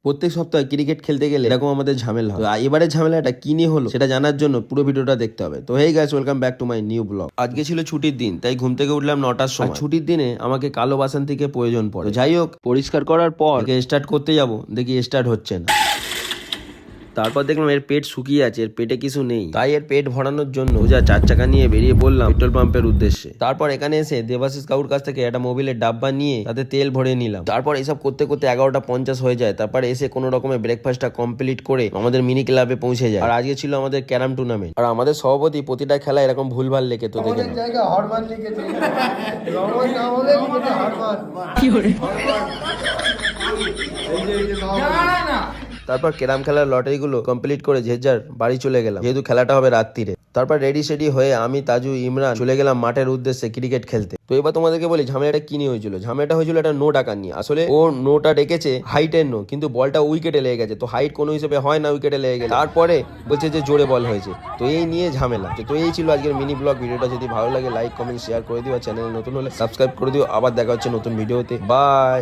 প্রত্যেক সপ্তাহে ক্রিকেট খেলতে গেলে এরকম আমাদের ঝামেলা হয়। এবারে ঝামেলাটা কি নিয়ে হলো সেটা জানার জন্য পুরো ভিডিওটা দেখতে হবে। তো hey guys, welcome back to my new blog. আজকে ছিল ছুটির দিন, তাই ঘুম থেকে উঠলাম 9টার সময়। ছুটির দিনে আমাকে কালো বাসন্তীকে প্রয়োজন পড়ে। যাই হোক, পরিষ্কার করার পর স্টার্ট করতে যাব, দেখি স্টার্ট হচ্ছে না। তারপর দেখলাম এর পেট শুকিয়ে আছে, এর পেটে কিছু নেই। তাই এর পেট ভরানোর জন্য যা 4 চাকা নিয়ে বেরিয়ে পড়লাম পেট্রোল পাম্পের উদ্দেশ্যে। তারপর এখানে এসে দেবাশিস কাকুর কাছ থেকে একটা মোবিলের ডাব্বা নিয়ে তাতে তেল ভরে নিলাম। তারপর এসব করতে করতে 11টা 50 হয়ে যায়। তারপর এসে কোনো রকমের ব্রেকফাস্টটা কমপ্লিট করে আমাদের মিনি ক্লাবে পৌঁছে যায়। আর আজকে ছিল আমাদের ক্যারাম টুর্নামেন্ট। আর আমাদের সভাপতি প্রতিটা খেলা এরকম ভুলভাল লেখে, তো দেখে নাও। তারপর ক্যারাম খেলার লটারিগুলো কমপ্লিট করে যে যার বাড়ি চলে গেলাম, যেহেতু খেলাটা হবে রাত্রিরে। তারপর রেডি সেডি হয়ে আমি, তাজু, ইমরান চলে গেলাম মাঠের উদ্দেশ্যে ক্রিকেট খেলতে। তো এবার তোমাদেরকে বলি ঝামেলাটা কি নিয়ে হয়েছিল। ঝামেলাটা হয়েছিল একটা নো ডাকা নিয়ে। আসলে ও নোটা ডেকেছে হাইটের নো, কিন্তু বলটা উইকেটে লেগে গেছে। তো হাইট কোনো হিসেবে হয় না, উইকেটে লেগে গেছে। তারপরে বলছে যে জোরে বল হয়েছে। তো এই নিয়ে ঝামেলা। তো এই ছিল আজকের মিনি ব্লগ। ভিডিওটা যদি ভালো লাগে লাইক কমেন্ট শেয়ার করে দিও, চ্যানেল নতুন হলে সাবস্ক্রাইব করে দিও। আবার দেখা হচ্ছে নতুন ভিডিওতে। বাই।